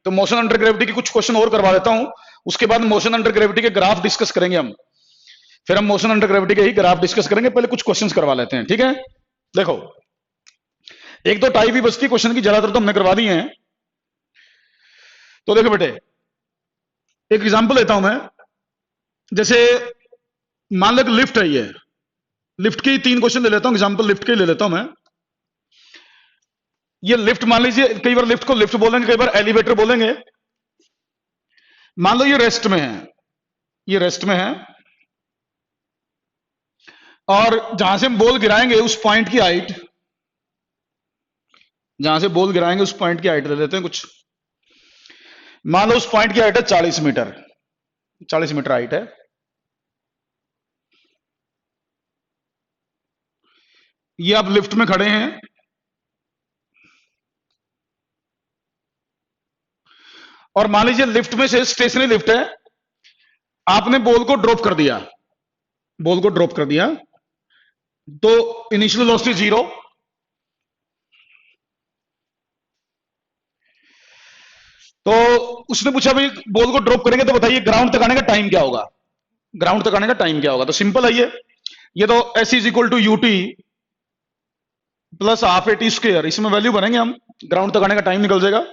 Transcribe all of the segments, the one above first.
तो motion under gravity के कुछ क्वेश्चन और करवा देता हूं, उसके बाद मोशन अंडर ग्रेविटी के ग्राफ डिस्कस करेंगे हम। फिर हम मोशन अंडर ग्रेविटी के ही ग्राफ डिस्कस करेंगे, पहले कुछ क्वेश्चंस करवा लेते हैं, ठीक है। देखो, एक तो टाइप ही बचती क्वेश्चन की, ज्यादातर तो हमने करवा दिए हैं। तो देखो बेटे, एक एग्जांपल लेता हूं मैं। जैसे मान लो कि लिफ्ट है, ये लिफ्ट के 3 क्वेश्चन ले लेता हूं, एग्जांपल लिफ्ट के ले लेता हूं मैं। ये लिफ्ट मान लीजिए, कई बार लिफ्ट को लिफ्ट बोलेंगे, कई बार एलिवेटर बोलेंगे। मान लो ये रेस्ट में है, ये रेस्ट में है, और जहां से हम बॉल गिराएंगे उस पॉइंट की हाइट, जहां से बॉल गिराएंगे उस पॉइंट की हाइट ले लेते हैं कुछ। मान लो उस पॉइंट की हाइट है 40 मीटर, 40 मीटर हाइट है। ये आप लिफ्ट में खड़े हैं, और मान लीजिए लिफ्ट में से स्टेशनरी लिफ्ट है, आपने बॉल को ड्रॉप कर दिया, बॉल को ड्रॉप कर दिया, तो इनिशियल वेलोसिटी 0। तो उसने पूछा भाई बॉल को ड्रॉप करेंगे तो बताइए ग्राउंड तक आने का टाइम क्या होगा, ग्राउंड तक आने का टाइम क्या होगा। तो सिंपल है ये तो S is equal to U T plus half A T square, इसमें वैल्यू भरेंगे हम, ग्राउंड तक आने का टाइम निकल जाएगा।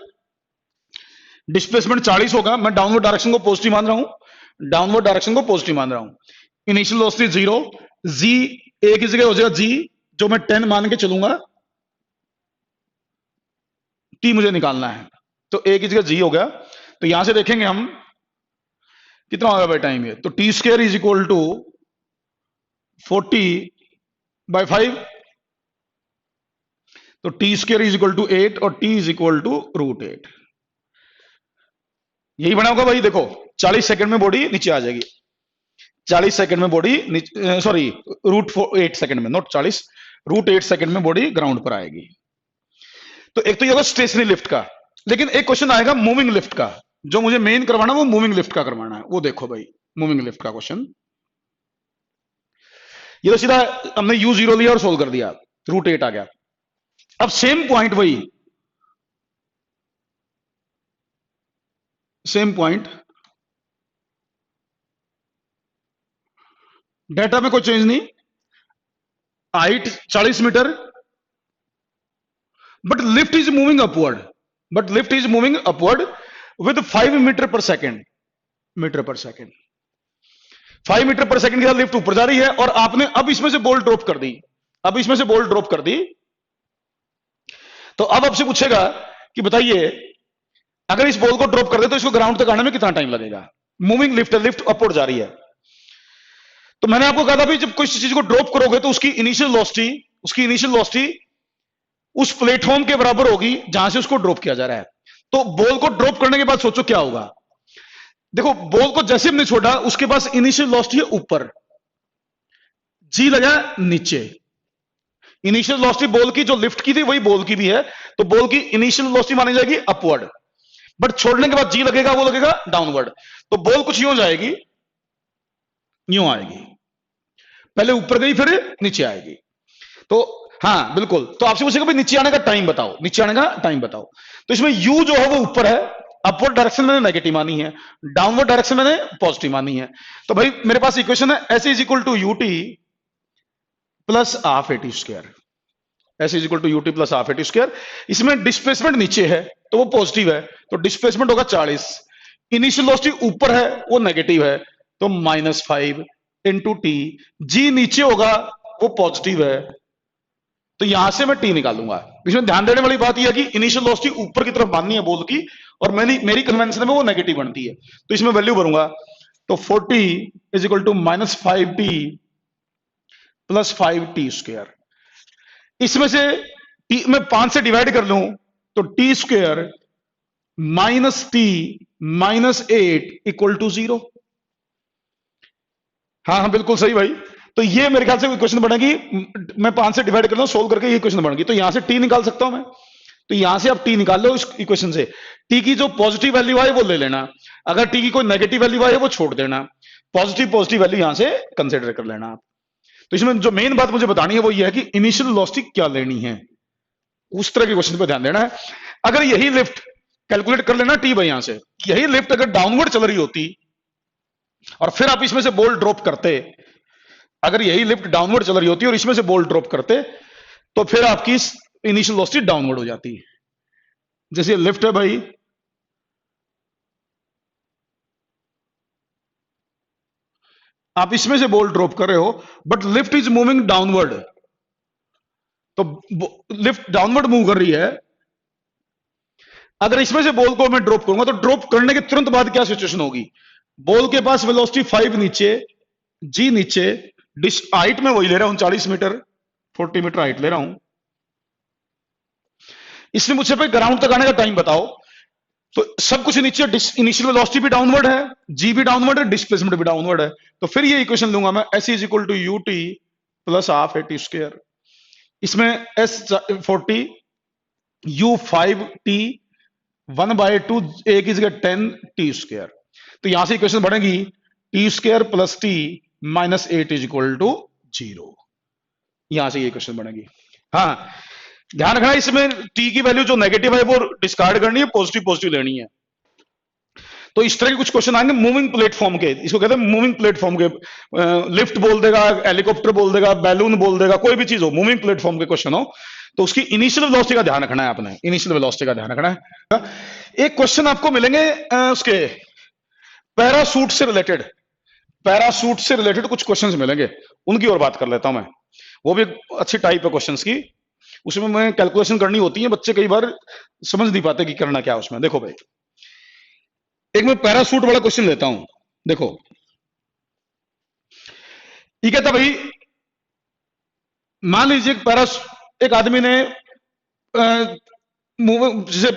डिस्प्लेसमेंट 40 होगा, मैं डाउनवर्ड डायरेक्शन को पॉजिटिव मान रहा हूं, डाउनवर्ड डायरेक्शन को पॉजिटिव मान रहा हूं। इनिशियल वेलोसिटी 0, जी ए की जगह हो जाएगा जी, जो मैं 10 मान के चलूंगा, टी मुझे निकालना है, तो ए की जगह जी हो गया। तो यहां से देखेंगे हम कितना होगा भाई टाइम, ये तो T square is equal to 40/5, तो T square is equal to 8 और टी इज इक्वल टू √8। यही बना होगा भाई। देखो 40 सेकंड में बॉडी नीचे आ जाएगी, 40 सेकंड में बॉडी, सॉरी √8 सेकंड में, नॉट 40, √8 सेकंड में बॉडी ग्राउंड पर आएगी। तो एक तो ये होगा स्टेशनरी लिफ्ट का। लेकिन एक क्वेश्चन आएगा मूविंग लिफ्ट का, जो मुझे मेन करवाना है वो मूविंग लिफ्ट का करवाना है। वो देखो भाई मूविंग लिफ्ट का क्वेश्चन, ये तो सीधा हमने u0 लिया और सोल्व कर दिया, √8 आ गया। अब सेम पॉइंट, वही सेम पॉइंट, डेटा में कोई चेंज नहीं, height 40 metre, but lift is moving upward, but lift is moving upward with 5 metre पर सेकेंड, मीटर पर सेकेंड, 5 मीटर पर सेकेंड के साथ लिफ्ट ऊपर जा रही है। और आपने अब इसमें से बॉल ड्रॉप कर दी, अब इसमें से बॉल ड्रॉप कर दी, तो अब आपसे पूछेगा कि बताइए अगर इस बॉल को ड्रॉप कर दे तो इसको ग्राउंड तक आने में कितना टाइम लगेगा। मूविंग लिफ्ट है, लिफ्ट अपवर्ड जा रही है। तो मैंने आपको कहा था भाई जब कोई चीज को ड्रॉप करोगे तो उसकी इनिशियल वेलोसिटी, उसकी इनिशियल वेलोसिटी उस प्लेटफॉर्म के बराबर होगी जहां से उसको ड्रॉप किया जा रहा है। तो बॉल को ड्रॉप करने के बाद सोचो क्या होगा। देखो बॉल को जैसे हमने छोड़ा उसके पास इनिशियल वेलोसिटी है ऊपर, जी लगा नीचे, इनिशियल वेलोसिटी बॉल की जो लिफ्ट की थी वही बॉल की भी है, तो बॉल की इनिशियल वेलोसिटी मानी जाएगी अपवर्ड, बट छोड़ने के बाद जी लगेगा, वो लगेगा डाउनवर्ड। तो बॉल कुछ यूं जाएगी, यूं आएगी, पहले ऊपर गई फिर नीचे आएगी। तो हाँ बिल्कुल, तो आपसे पूछेगा भाई नीचे आने का टाइम बताओ, नीचे आने का टाइम बताओ। तो इसमें u जो है वो ऊपर है, अपवर्ड डायरेक्शन मैंने नेगेटिव मानी है, डाउनवर्ड डायरेक्शन मैंने पॉजिटिव मानी है। तो भाई मेरे पास इक्वेशन है s is equal to U T plus half A T square, s is equal to U T plus half A T square. इसमें डिस्प्लेसमेंट नीचे है तो वो पॉजिटिव है, तो डिस्प्लेसमेंट होगा 40, इनिशियल वेलोसिटी ऊपर है वो नेगेटिव है, तो -5 इंटू टी, जी नीचे होगा वो पॉजिटिव है, तो यहां से मैं टी निकालूंगा। इसमें ध्यान देने वाली बात यह है कि इनिशियल वेलोसिटी ऊपर की तरफ माननी है बॉल की, और मेरी कन्वेंशन में वो नेगेटिव बनती है, तो इसमें वैल्यू भरूंगा। तो 40 is equal to -5t plus 5t square. इसमें से t मैं 5 से डिवाइड कर लूं तो T square minus T minus 8 equal to 0। हाँ बिल्कुल सही भाई। तो ये मेरे ख्याल से क्वेश्चन बनेगी, मैं 5 से डिवाइड कर लूं सोल्व करके ये क्वेश्चन बनेगी। तो यहां से टी निकाल सकता हूं मैं, तो यहां से आप टी निकाल लो इस इक्वेशन से। टी की जो पॉजिटिव वैल्यू आए वो ले लेना, अगर टी की कोई नेगेटिव वैल्यू आए वो छोड़ देना, पॉजिटिव वैल्यू यहां से कंसिडर कर लेना आप। तो इसमें जो मेन बात मुझे बतानी है वो ये है कि इनिशियल वेलोसिटी क्या लेनी है, उस तरह के क्वेश्चन पर ध्यान देना है। अगर यही लिफ्ट कैलकुलेट कर लेना टी बाई यहां से। यही लिफ्ट अगर डाउनवर्ड चल रही होती और फिर आप इसमें से बॉल ड्रॉप करते, अगर यही लिफ्ट डाउनवर्ड चल रही होती और इसमें से बॉल ड्रॉप करते, तो फिर आपकी इनिशियल वेलोसिटी डाउनवर्ड हो जाती। जैसे लिफ्ट है भाई, आप इसमें से बॉल ड्रॉप कर रहे हो but lift is moving downward, तो लिफ्ट डाउनवर्ड मूव कर रही है। अगर इसमें से बॉल को मैं ड्रॉप करूंगा तो ड्रॉप करने के तुरंत बाद क्या सिचुएशन होगी? बॉल के पास वेलोसिटी 5 नीचे, जी नीचे, हाइट में वही ले रहा हूं 40 मीटर, 40 मीटर हाइट ले रहा हूं। इसमें मुझसे भाई ग्राउंड तक आने का टाइम बताओ, तो सब कुछ नीचे, इनिशियल वेलोसिटी भी डाउनवर्ड है, जी भी डाउनवर्ड है, डिस्प्लेसमेंट भी डाउनवर्ड है। तो फिर ये इक्वेशन लूंगा मैं, S is equal to U T plus half A T square. इसमें एस 40, यू 5 टी, 1/2 ए की जगह 10 टी स्क्वायर। तो यहां से इक्वेशन बनेगी T square plus T minus 8 is equal to 0। यहां से ये इक्वेशन बनेगी। हाँ, ध्यान रखना इसमें टी की वैल्यू जो नेगेटिव है वो डिस्कार्ड करनी है, पॉजिटिव पॉजिटिव लेनी है। तो इस तरह के कुछ क्वेश्चन आएंगे मूविंग प्लेटफॉर्म के, इसको कहते हैं मूविंग प्लेटफॉर्म के। लिफ्ट बोल देगा, हेलीकॉप्टर बोल देगा, बैलून बोल देगा, कोई भी चीज हो, मूविंग प्लेटफॉर्म के क्वेश्चन हो तो उसकी इनिशियल वेलोसिटी का ध्यान रखना है आपने, इनिशियल वेलोसिटी का ध्यान रखना है। एक क्वेश्चन आपको मिलेंगे उसके पैरासूट से रिलेटेड, पैरासूट से रिलेटेड कुछ क्वेश्चंस मिलेंगे, उनकी और बात कर लेता हूं मैं। वो भी अच्छी टाइप है क्वेश्चंस की, उसमें मैं कैलकुलेशन करनी होती है, बच्चे कई बार समझ नहीं पाते कि करना क्या उसमें। देखो भाई, एक मैं पैरासूट वाला क्वेश्चन लेता हूं। देखो ये कहता भाई, मान लीजिए एक आदमी ने जैसे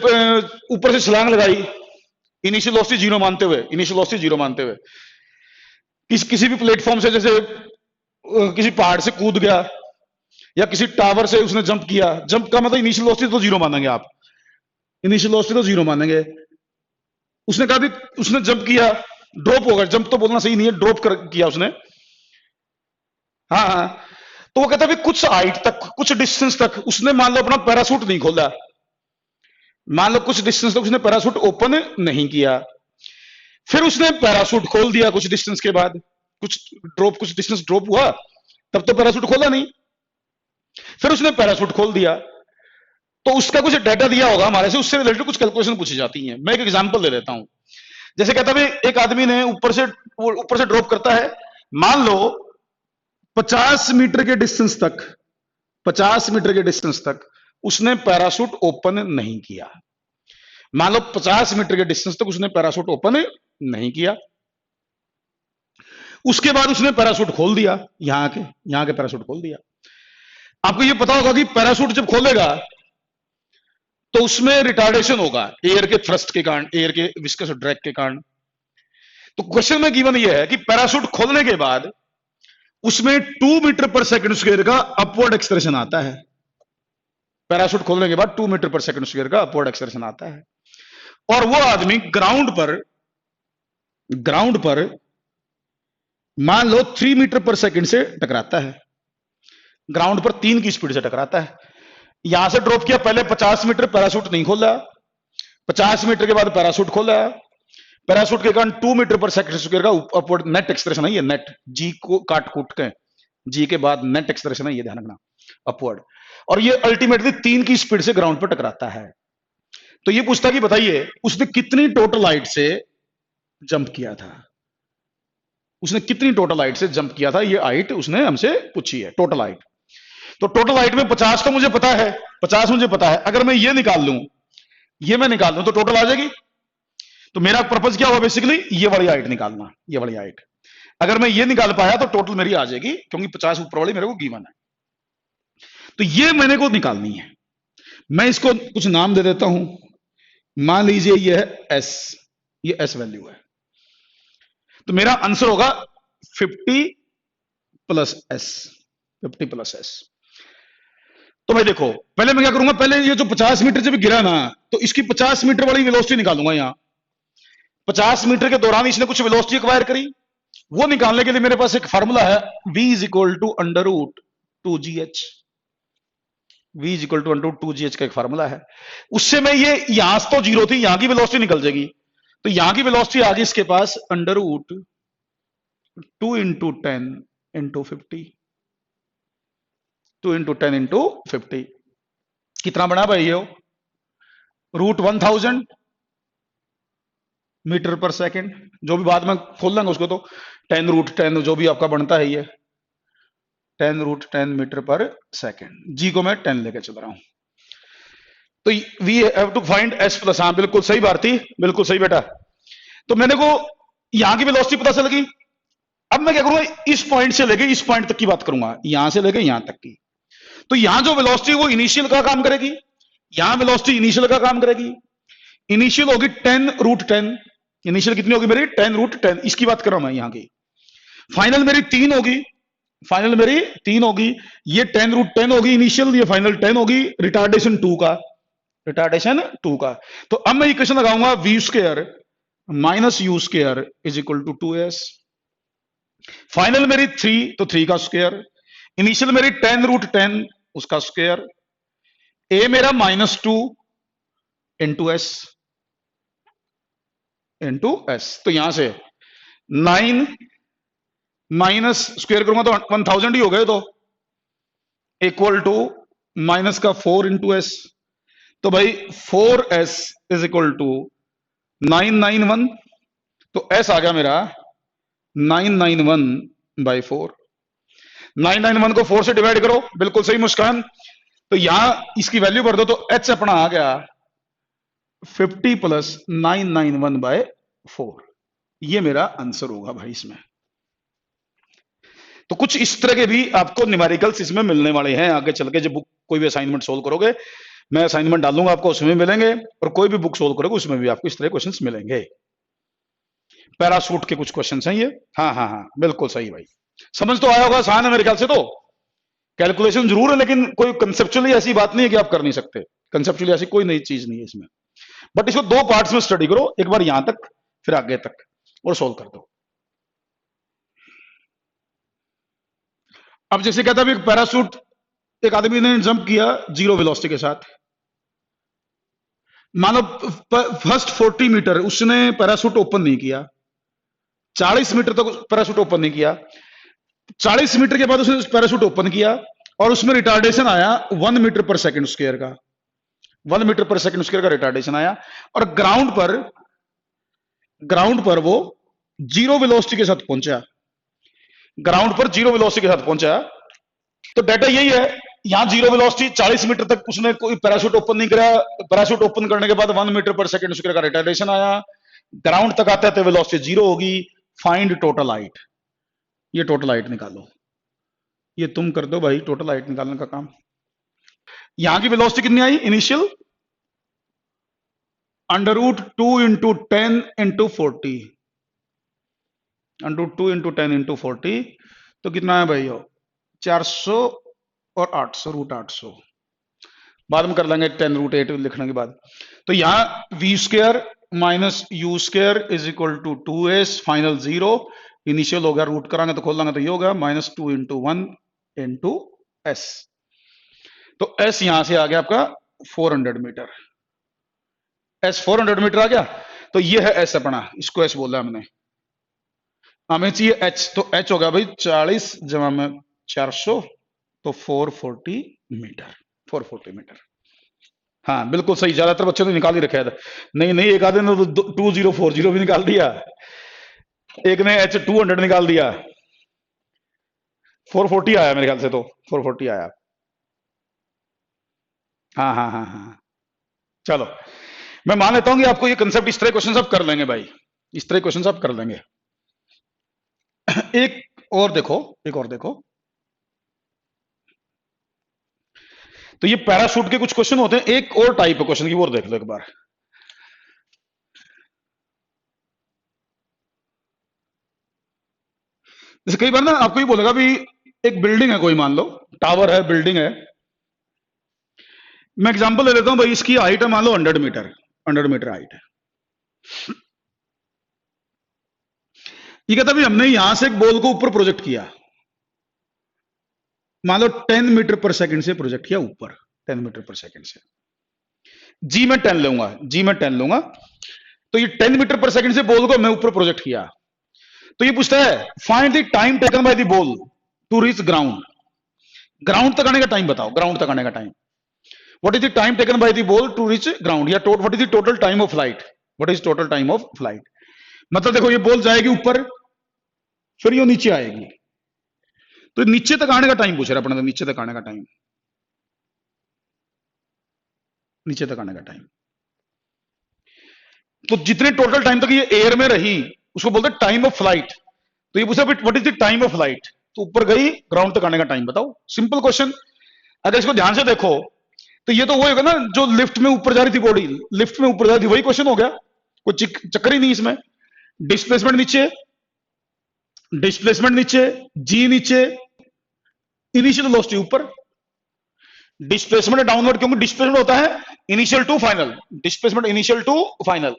ऊपर से छलांग लगाई, इनिशियल वेलोसिटी 0 मानते हुए, इनिशियल वेलोसिटी 0 मानते हुए, किसी भी प्लेटफॉर्म से, जैसे किसी पहाड़ से कूद गया या किसी टावर से उसने जंप किया। जंप का मतलब इनिशियल वेलोसिटी तो 0 मानेंगे आप, इनिशियल वेलोसिटी तो 0 मानेंगे। उसने कहा भी उसने जंप किया, ड्रॉप होगा, जंप तो बोलना सही नहीं है, ड्रॉप किया उसने। हाँ हाँ, तो वो कहता है कुछ हाइट तक, कुछ डिस्टेंस तक उसने मान लो अपना पैरासूट नहीं खोला, मान लो कुछ डिस्टेंस तक उसने पैरासूट ओपन नहीं किया, फिर उसने पैरासूट खोल दिया कुछ डिस्टेंस के बाद, कुछ डिस्टेंस ड्रॉप हुआ, तब तो पैरासूट खोला नहीं, फिर उसने पैरासूट खोल दिया, तो उसका कुछ डाटा दिया होगा हमारे से, उससे रिलेटेड कुछ कैलकुलेशन पूछी जाती है। मैं एक एग्जांपल ले लेता हूं। जैसे कहता है एक आदमी ने ऊपर से ड्रॉप करता है, मान लो 50 मीटर के डिस्टेंस तक, 50 मीटर के डिस्टेंस तक उसने पैरासूट ओपन नहीं किया। मान लो 50 मीटर के डिस्टेंस तक उसने पैरासूट ओपन नहीं किया, उसके बाद उसने पैरासूट खोल दिया, यहां के पैरासूट खोल दिया। आपको यह पता होगा कि पैरासूट जब खोलेगा तो उसमें रिटार्डेशन होगा एयर के थ्रस्ट के कारण, एयर के विस्कस ड्रैग के कारण। तो क्वेश्चन में गिवन यह है कि पैरासूट खोलने के बाद उसमें 2 मीटर पर सेकंड स्क्वायर का अपवर्ड एक्सलेरेशन आता है। पैरासूट खोलने के बाद 2 मीटर पर सेकंड स्क्वायर का अपवर्ड एक्सलेरेशन आता है, और वो आदमी ग्राउंड पर मान लो 3 मीटर पर सेकंड से टकराता है, ग्राउंड पर 3 की स्पीड से टकराता है। यहां से ड्रॉप किया, पहले 50 मीटर पैरासूट नहीं खोला, 50 मीटर के बाद पैरासूट खोला, पैरासूट के कारण 2 मीटर पर सेकंड स्क्वायर का अपवर्ड नेट एक्सलेरेशन है, ये नेट जी को काट कूट के, जी के बाद नेट एक्सलेरेशन है, ये ध्यान रखना, अपवर्ड। और ये अल्टीमेटली 3 की स्पीड से ग्राउंड पर टकराता है। तो ये पूछता कि बताइए उसने कितनी टोटल हाइट से जंप किया था, उसने कितनी टोटल हाइट से जंप किया था, ये हाइट उसने हमसे पूछी है, टोटल हाइट। तो टोटल हाइट में 50 तो मुझे पता है, 50 मुझे पता है, अगर मैं ये निकाल लूं, ये मैं निकाल लूं तो टोटल आ जाएगी। तो मेरा पर्पज क्या हुआ बेसिकली, ये वाली हाइट निकालना, ये वाली हाइट। अगर मैं ये निकाल पाया तो टोटल मेरी आ जाएगी, क्योंकि 50 ऊपर वाली मेरे को गिवन है। तो ये मैंने को निकालनी है। मैं इसको कुछ नाम दे देता हूं, मान लीजिए ये है एस, ये एस वैल्यू है। तो मेरा आंसर होगा 50 प्लस एस, 50 प्लस एस। तो भाई देखो, पहले मैं क्या करूंगा, पहले ये जो 50 मीटर जब गिरा ना, तो इसकी 50 मीटर वाली वेलोसिटी निकालूंगा। यहां 50 मीटर के दौरान इसने कुछ वेलोसिटी एक्वायर करी, वो निकालने के लिए मेरे पास एक फार्मूला है, v is equal to under root 2gh। v is equal to under root 2gh का एक फार्मूला है, उससे मैं ये यहां से तो जीरो थी, यहां की वेलोसिटी निकल जाएगी, तो यहां की वेलोसिटी आ गई इसके पास under root 2 into 10 into 50, 2 into 10 into 50 कितना बना भाई ये रूट 1000 मीटर पर सेकंड, जो भी बाद में खोल लेंगे उसको, तो 10 रूट 10 जो भी आपका बनता है ये 10 root 10 metre per second, G को मैं 10 लेके चल रहा हूं। तो we have to find S plus, हाँ बिल्कुल सही भारती, बिल्कुल सही बेटा। तो मैंने को यहां की वेलोसिटी पता चल गई, अब मैं क्या करूंगा, इस पॉइंट से लेके इस पॉइंट तक की बात करूंगा, यहां से लेके यहां तक की। तो यहां जो वेलोसिटी वो इनिशियल का काम करेगी, यहां वेलोसिटी इनिशियल का काम करेगी, इनिशियल होगी 10 रूट 10, इनिशियल कितनी होगी मेरी 10 रूट 10, इसकी बात कर रहा हूं मैं यहां की। फाइनल मेरी 3 होगी, फाइनल मेरी 3 होगी, ये 10 रूट 10 होगी इनिशियल, ये फाइनल 10 होगी, रिटार्डेशन 2 का, रिटार्डेशन 2 का। तो अब मैं इक्वेशन लगाऊंगा V square minus U square is equal to 2s, final मेरी 3 तो 3 का स्क्वायर, इनिशियल मेरी 10 रूट 10 उसका स्क्वायर, ए मेरा -2 इंटू एस, इंटू एस। तो यहां से 9 माइनस स्क्वायर करूंगा तो 1000 ही हो गए, तो इक्वल टू माइनस का 4 इंटू एस, तो भाई 4s इज इक्वल टू 991, तो s आ गया मेरा 991 बाई 4, 991 को 4 से डिवाइड करो, बिल्कुल सही मुस्कान। तो यहां इसकी वैल्यू भर दो, तो h अपना आ गया 50 प्लस 991 बाय 4, ये मेरा आंसर होगा भाई इसमें। तो कुछ इस तरह के भी आपको न्यूमेरिकल्स इसमें मिलने वाले हैं आगे चल के, जब बुक कोई भी असाइनमेंट सोल्व करोगे, मैं असाइनमेंट डालूंगा आपको, उसमें मिलेंगे, और कोई भी बुक सोल्व करोगे उसमें भी आपको इस तरह क्वेश्चंस मिलेंगे। पैराशूट के कुछ क्वेश्चंस हैं ये, हाँ हाँ हाँ बिल्कुल सही भाई, समझ तो आया होगा, आसान है मेरे ख्याल से, तो कैलकुलेशन जरूर है, लेकिन कोई कंसेप्चुअली ऐसी बात नहीं है कि आप कर नहीं सकते, कंसेप्चुअली ऐसी कोई नई चीज नहीं है इसमें, बट इसको दो पार्ट्स में स्टडी करो, एक बार यहां तक फिर आगे तक, और सोल्व कर दो। अब जैसे कहता है पैराशूट, एक आदमी ने जंप किया 0 वेलोसिटी के साथ, मान लो फर्स्ट 40 मीटर उसने पैराशूट ओपन नहीं किया, 40 मीटर तक पैराशूट ओपन नहीं किया, 40 मीटर के बाद उसने पैराशूट ओपन किया और उसमें रिटार्डेशन आया 1 मीटर पर सेकंड स्क्वायर का, 1 मीटर पर सेकंड स्क्वायर का रिटार्डेशन आया, और ग्राउंड पर वो 0 वेलोसिटी के साथ पहुंचा, ग्राउंड पर 0 वेलोसिटी के साथ पहुंचा। तो डाटा यही है, यहां 0 वेलोसिटी 40 मीटर तक उसने कोई पैराशूट ओपन नहीं करा, पैराशूट ओपन करने के बाद 1 मीटर पर सेकंड स्क्वायर का रिटार्डेशन आया, ग्राउंड तक आता है तो वेलोसिटी 0 होगी। फाइंड टोटल हाइट, ये टोटल हाइट निकालो, ये तुम कर दो भाई टोटल हाइट निकालने का काम। यहां की वेलोसिटी कितनी I initial, √2 into 10 into 40, √2 into 10 into 40, तो कितना है भाई 400 और 800 √800, बाद में कर लेंगे 10 √8 लिखने के बाद। तो यहां V square minus U square is equal to 2s, final 0, initial हो गया, रूट करांगे तो खोल लेंगे तो ये होगा -2 इंटू 1 इंटू एस, तो एस यहां से आ गया आपका 400 मीटर, एस 400 मीटर आ गया, तो ये है एस अपना, इसको एस बोला हमने, हमें चाहिए एच, तो एच होगा भाई 40 जमा में 400, तो 440 मीटर, 440 मीटर। हाँ बिल्कुल सही, ज्यादातर बच्चे तो निकाल ही रखे था, नहीं नहीं एक आधे ने तो 2040 भी निकाल दिया, एक ने एच 200 निकाल दिया, 440 आया मेरे ख्याल से, तो 440 आया। हाँ हाँ हाँ हाँ चलो, मैं मान लेता हूं कि आपको ये कंसेप्ट, इस तरह क्वेश्चन आप कर लेंगे भाई, इस तरह क्वेश्चन आप कर लेंगे। एक और देखो, एक और देखो, तो ये पैराशूट के कुछ क्वेश्चन होते हैं, एक और टाइप है क्वेश्चन की, वो और देख लो एक बार। जैसे कई बार ना आपको ये बोलेगा भी एक बिल्डिंग है, कोई मान लो टावर है, बिल्डिंग है, मैं एग्जांपल ले लेता हूं भाई, इसकी हाइट है मान लो 100 मीटर, 100 मीटर हाइट है। ये कहता है हमने यहां से एक बॉल को ऊपर प्रोजेक्ट किया, मान लो 10 मीटर पर सेकंड से प्रोजेक्ट किया ऊपर, 10 मीटर पर सेकंड से। जी मैं 10 लूंगा, जी मैं 10 लूंगा, तो ये 10 मीटर पर सेकंड से बॉल को मैं ऊपर प्रोजेक्ट किया, तो ये पूछता है find the time taken by the ball to reach ground. Ground तक आने का टाइम बताओ, ग्राउंड तक आने का time. What is the time taken by the ball to reach ground, या what is the total time of flight, what is total time of flight. मतलब देखो ये बॉल जाएगी ऊपर, फिर ये नीचे आएगी, तो नीचे तक आने का टाइम पूछ रहा है अपना, नीचे तक आने का टाइम, नीचे तक आने का टाइम। तो जितने टोटल टाइम तक ये एयर में रही उसको बोलते हैं टाइम ऑफ फ्लाइट। तो ये पूछा what is the time of flight, तो ऊपर गई, ग्राउंड तक आने का टाइम बताओ, सिंपल क्वेश्चन। अगर इसको ध्यान से देखो तो ये तो वो होगा ना जो लिफ्ट में ऊपर जा रही थी बॉडी, लिफ्ट में ऊपर जा रही थी, वही क्वेश्चन हो गया, कोई चक्कर ही नहीं इसमें। डिस्प्लेसमेंट नीचे, डिस्प्लेसमेंट नीचे, जी नीचे, इनिशियल वेलोसिटी ऊपर, डिस्प्लेसमेंट डाउनवर्ड, क्योंकि डिस्प्लेसमेंट होता है initial to final, displacement initial to final,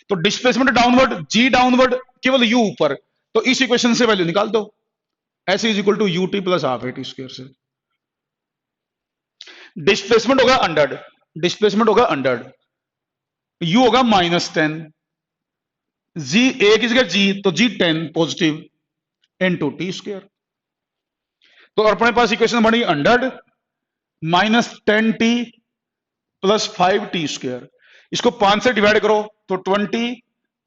तो डिस्प्लेसमेंट डाउनवर्ड, जी डाउनवर्ड, केवल यू ऊपर, तो इस इक्वेशन से वैल्यू निकाल दो, S is equal to U T plus half A T square से। डिस्प्लेसमेंट होगा अंडर्ड, डिस्प्लेसमेंट होगा अंडर्ड, यू होगा -10, जी ए किस गया जी, तो जी 10 पॉजिटिव इनटू टी स्क्वायर। तो अपने पास इक्वेशन बनी अंडर्ड -10 टी प्लस 5 टी स्क्वायर, इसको 5 से डिवाइड करो तो 20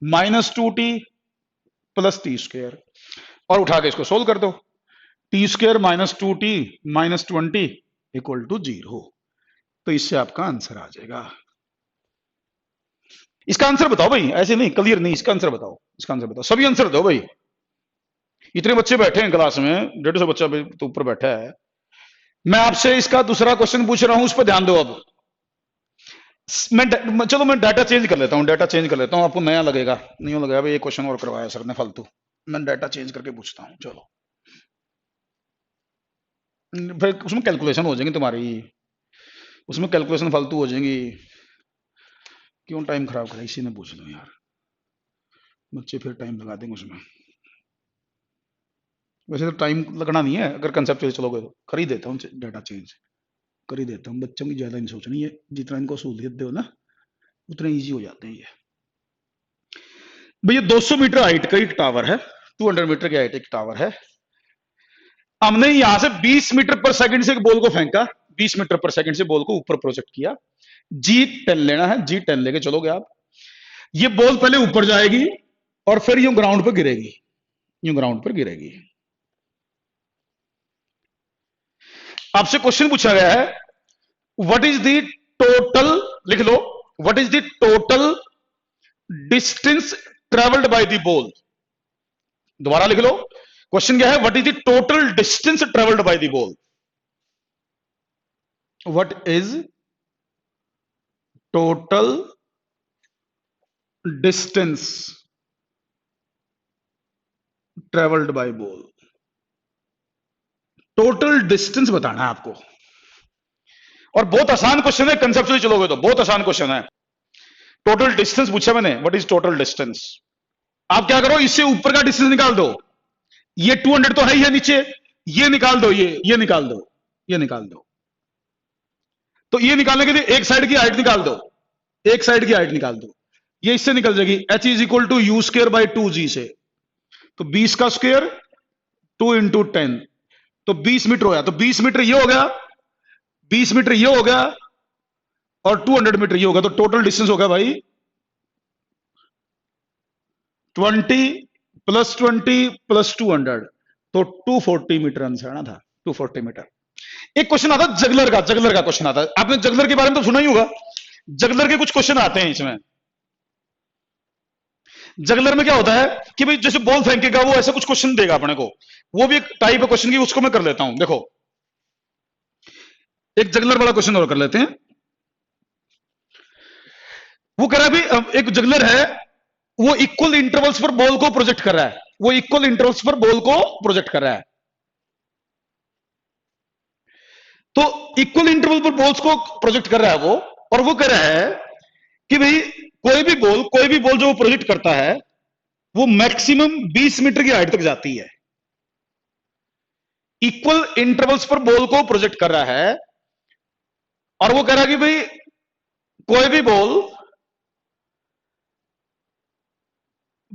-2 टी प्लस टी स्क्वायर, और उठा के इसको सोल्व कर दो, T square -2 T -20 equal to 0, तो इससे आपका आंसर आ जाएगा। इसका आंसर बताओ भाई, ऐसे नहीं क्लियर नहीं, इसका आंसर बताओ, इसका आंसर बताओ, सभी आंसर दो भाई। इतने बच्चे बैठे हैं क्लास में, 150 बच्चा तो ऊपर बैठा है। मैं आपसे इसका दूसरा क्वेश्चन पूछ रहा हूं, उस पर ध्यान दो। अब चलो मैं डाटा चेंज कर लेता हूं, डाटा चेंज कर लेता हूं, आपको नया लगेगा, नहीं लगेगा भाई ये क्वेश्चन और करवाया सर ने फालतू, मैं डाटा चेंज करके पूछता हूं। चलो फिर उसमें कैलकुलेशन हो जाएंगी तुम्हारी, उसमें कैलकुलेशन फालतू हो जाएंगी, क्यों टाइम खराब करा, इसी ने पूछ लो यार, बच्चे फिर टाइम लगा देंगे उसमें। वैसे तो टाइम लगना नहीं है, अगर कंसेप्ट चलोगे तो कर ही देता हूँ डाटा चेंज, कर ही देता हूँ, बच्चों की ज्यादा नहीं सोचनी है, जितना इनको सहूलियत दो ना उतने इजी हो जाते हैं ये। भैया 200 मीटर हाइट का एक टावर है, 200 मीटर की हाइट एक टावर है, हमने यहां से 20 मीटर पर सेकंड से एक बॉल को फेंका, 20 मीटर पर सेकंड से बॉल को ऊपर प्रोजेक्ट किया, जी10 लेना है, जी10 लेके चलोगे आप, ये बॉल पहले ऊपर जाएगी और फिर यूं ग्राउंड पर गिरेगी, यूं ग्राउंड पर गिरेगी। आपसे क्वेश्चन पूछा गया है व्हाट इज द टोटल, लिख लो, what is the total distance travelled by the ball. दोबारा लिख लो, क्वेश्चन क्या है, what is the total distance travelled by the ball, what is total distance travelled by ball, total distance बताना है आपको, और बहुत आसान क्वेश्चन है, कंसेप्चुअली चलोगे तो बहुत आसान क्वेश्चन है। टोटल डिस्टेंस पूछा मैंने, व्हाट इज टोटल डिस्टेंस, आप क्या करो, इससे ऊपर का डिस्टेंस निकाल दो, ये 200 तो है ही है नीचे, ये निकाल दो, ये निकाल दो, ये निकाल दो, तो ये निकालने के लिए एक साइड की हाइट निकाल दो, एक साइड की हाइट निकाल दो, ये इससे निकल जाएगी, h is equal to U square by 2g से, तो 20 का स्क्वायर 2 इंटू 10, तो 20 मीटर हो गया, तो 20 मीटर ये हो गया, 20 मीटर ये हो गया, और 200 मीटर ये हो गया, तो टोटल डिस्टेंस हो गया भाई 20 प्लस 20 प्लस 200, तो 240 मीटर आंसर आना था, 240 मीटर। एक क्वेश्चन आता जगलर का, जगलर का क्वेश्चन आता है, आपने जगलर के बारे में तो सुना ही होगा, जगलर के कुछ क्वेश्चन आते हैं इसमें। जगलर में क्या होता है कि भाई जैसे बॉल फेंकेगा वो ऐसा कुछ क्वेश्चन देगा अपने को, वो भी एक टाइप है क्वेश्चन की, उसको मैं कर लेता हूं। देखो एक जगलर वाला क्वेश्चन और कर लेते हैं। वो कह रहा है भाई एक जगलर है, वो इक्वल इंटरवल्स पर बॉल को प्रोजेक्ट कर रहा है, वो इक्वल इंटरवल्स पर बॉल को प्रोजेक्ट कर रहा है, तो इक्वल इंटरवल पर बॉल्स को प्रोजेक्ट कर रहा है वो, और वो कह रहा है कि भाई कोई भी बॉल जो वो प्रोजेक्ट करता है वो मैक्सिमम 20 मीटर की हाइट तक जाती है, इक्वल इंटरवल्स पर बॉल को प्रोजेक्ट कर रहा है, और वो कह रहा है कि भाई कोई भी बॉल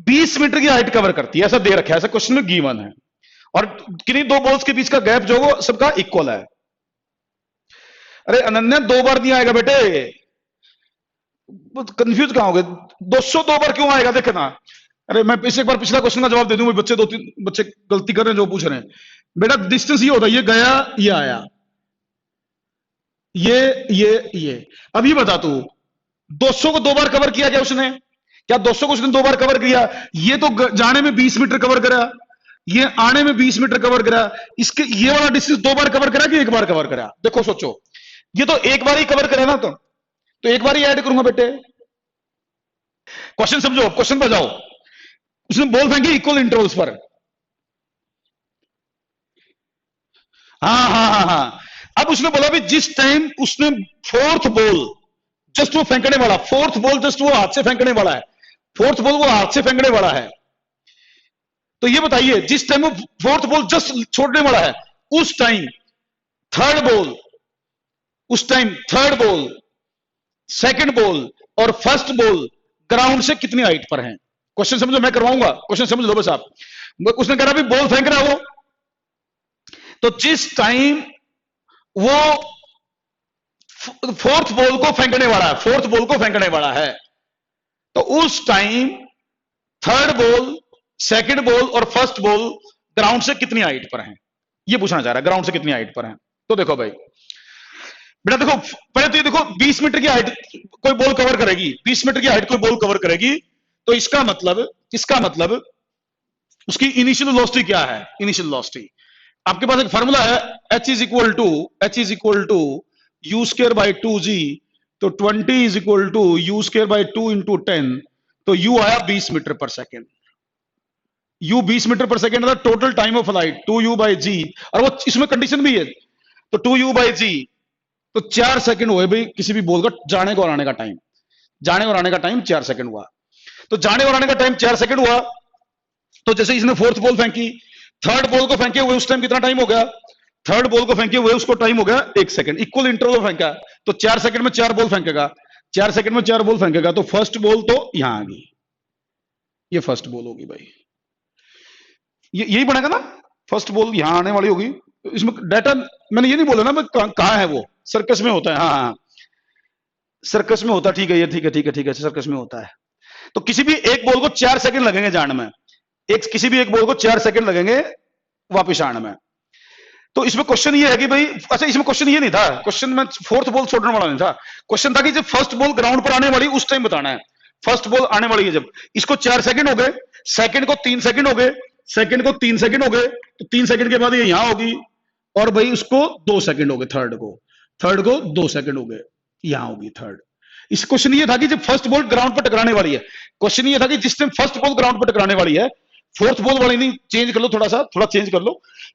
20 मीटर की हाइट कवर करती है, ऐसा दे रखा है, ऐसा क्वेश्चन में गिवन है, और किन्हीं दो बॉल्स के बीच का गैप जो वो सबका इक्वल है। अरे अनन्या 2 बार नहीं आएगा बेटे, कंफ्यूज कहां हो गए? 200 2 बार क्यों आएगा? देखे ना, अरे मैं एक बार पिछला क्वेश्चन का जवाब दे दूं, बच्चे 2-3 बच्चे गलती कर रहे हैं जो पूछ रहे हैं। बेटा डिस्टेंस ये होता है, ये गया ये आया, ये अब ये बता तू 200 को 2 बार कवर किया क्या उसने? क्या 200 को उसने 2 बार कवर किया? ये तो जाने में 20 मीटर कवर करा, ये आने में 20 मीटर कवर करा, इसके ये वाला डिस्टेंस 2 बार कवर करा कि 1 बार कवर करा? देखो सोचो, ये तो 1 बार ही कवर करा ना, तो 1 बार ही ऐड करूंगा बेटे। क्वेश्चन समझो, क्वेश्चन पर जाओ। उसने बॉल फेंकी इक्वल इंटरवल्स पर, हाँ। अब उसने बोला भी जिस टाइम उसने फोर्थ बॉल जस्ट वो फेंकने वाला, फोर्थ बॉल जस्ट वो हाथ से फेंकने वाला है, फोर्थ बॉल वो हाथ से फेंकने वाला है, तो ये बताइए जिस टाइम वो फोर्थ बॉल जस्ट छोड़ने वाला है, उस टाइम थर्ड बॉल, उस time third ball, second ball और फर्स्ट बॉल ग्राउंड से कितनी हाइट पर हैं? क्वेश्चन समझो, मैं करवाऊंगा, क्वेश्चन समझ लो बस आप। उसने कहा भी बॉल फेंक रहा है वो, तो जिस टाइम वो फोर्थ बॉल को फेंकने वाला है, फोर्थ बॉल को फेंकने वाला है, तो उस time third ball, second ball और फर्स्ट बॉल ग्राउंड से कितनी हाइट पर हैं? ये पूछना चाह रहा है, ग्राउंड से कितनी हाइट पर हैं। तो देखो भाई बेटा, देखो पहले तो ये देखो 20 मीटर की हाइट कोई बॉल कवर करेगी, 20 मीटर की हाइट कोई बॉल कवर करेगी, तो इसका मतलब उसकी इनिशियल वेलोसिटी क्या है? इनिशियल वेलोसिटी आपके पास एक फार्मूला है, h is equal to U square by 2g, तो 20 is equal to U square by 2 into 10, तो u आया 20 मीटर पर सेकेंड। u 20 मीटर पर सेकेंड था total time of flight 2u by G, और वो इसमें कंडीशन भी है, तो 2u बाई जी, तो 4 सेकंड हुए भाई किसी भी बॉल का जाने को और आने का टाइम, जाने और आने का टाइम 4 सेकंड हुआ, तो जाने और आने का टाइम 4 सेकंड हुआ। तो जैसे इसने फोर्थ बॉल फेंकी, थर्ड बॉल को फेंके हुए उस टाइम कितना टाइम हो गया? थर्ड बॉल को फेंके हुए उसको टाइम हो गया 1 सेकंड, इक्वल इंटरवल फेंका, तो 4 सेकंड में 4 बॉल फेंकेगा, 4 सेकंड में 4 बॉल फेंकेगा, तो फर्स्ट बॉल तो यहां आ गई, ये फर्स्ट बॉल होगी भाई, यही बनेगा ना, फर्स्ट बॉल यहां आने वाली होगी। इसमें डाटा मैंने ये नहीं बोला ना कहां है, वो सर्कस में होता है, हाँ सर्कस में होता है, ठीक है, ये ठीक है सर्कस में होता है। तो किसी भी एक बॉल को 4 सेकंड लगेंगे जाने में, किसी भी एक बॉल को 4 सेकंड लगेंगे वापिस आने में। तो इसमें क्वेश्चन ये है कि भाई, अच्छा इसमें क्वेश्चन ये नहीं था, क्वेश्चन में फोर्थ बॉल छोड़ने वाला नहीं था, क्वेश्चन था कि जब फर्स्ट बॉल ग्राउंड पर आने वाली उस टाइम बताना है, फर्स्ट बॉल आने वाली है जब, इसको 4 सेकंड हो गए, सेकंड को 3 सेकंड हो गए, सेकंड को 3 सेकंड हो गए, तो 3 सेकंड के बाद ये यहां होगी, और भाई उसको 2 सेकंड हो गए, थर्ड को 2 सेकंड हो गए, यहां होगी थर्ड। इस क्वेश्चन ये था कि जब फर्स्ट बॉल ग्राउंड पर टकराने वाली है, क्वेश्चन ये था कि जिस टाइम फर्स्ट बॉल ग्राउंड पर टकराने वाली है, फोर्थ बॉल वाली नहीं, चेंज कर लो थोड़ा चेंज कर लो।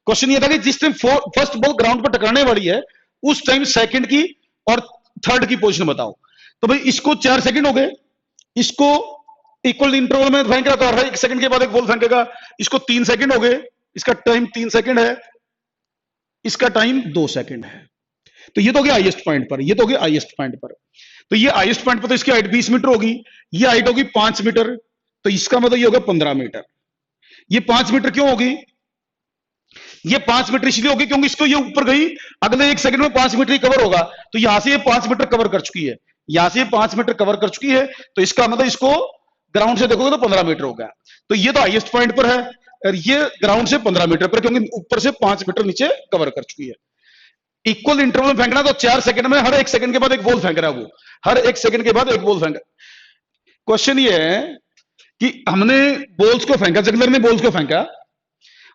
क्वेश्चन ये था कि जिस टाइम फर्स्ट बॉल ग्राउंड पर टकराने वाली है उस टाइम सेकंड की और थर्ड की पोजीशन बताओ। तो भाई इसको 4 सेकंड हो गए, इसको इक्वल इंटरवल में फेंक रहा था, और 1 सेकंड के बाद एक बॉल फेंकेगा, इसको 3 सेकंड हो गए, इसका टाइम 3 सेकंड है, इसका टाइम 2 सेकंड है, तो ये तो हो गया हाईएस्ट पॉइंट पर, ये तो हो गया हाईएस्ट पॉइंट पर। तो ये हाईएस्ट पॉइंट पर तो इसकी हाइट 20 मीटर होगी, ये हाइट होगी 5 मीटर, तो इसका मतलब ये होगा 15 मीटर। ये 5 मीटर क्यों होगी? ये 5 मीटर इसलिए होगी क्योंकि इसको ये ऊपर गई, अगले 1 सेकंड में 5 मीटर ही कवर होगा, तो यहां से ये 5 मीटर कवर कर चुकी है, यहां से 5 मीटर कवर कर चुकी है, तो इसका मतलब इसको ग्राउंड से देखोगे तो 15 मीटर होगा। तो ये तो हाईएस्ट पॉइंट पर है, और ये ग्राउंड से 15 मीटर पर, क्योंकि ऊपर से 5 मीटर नीचे कवर कर चुकी है। इक्वल इंटरवल में फेंकना, तो 4 सेकंड में हर 1 सेकंड के बाद एक बॉल फेंक रहा है वो, हर 1 सेकंड के बाद एक बॉल फेंक। क्वेश्चन ये है कि हमने बॉल्स को फेंका, जगलर ने बॉल्स को फेंका,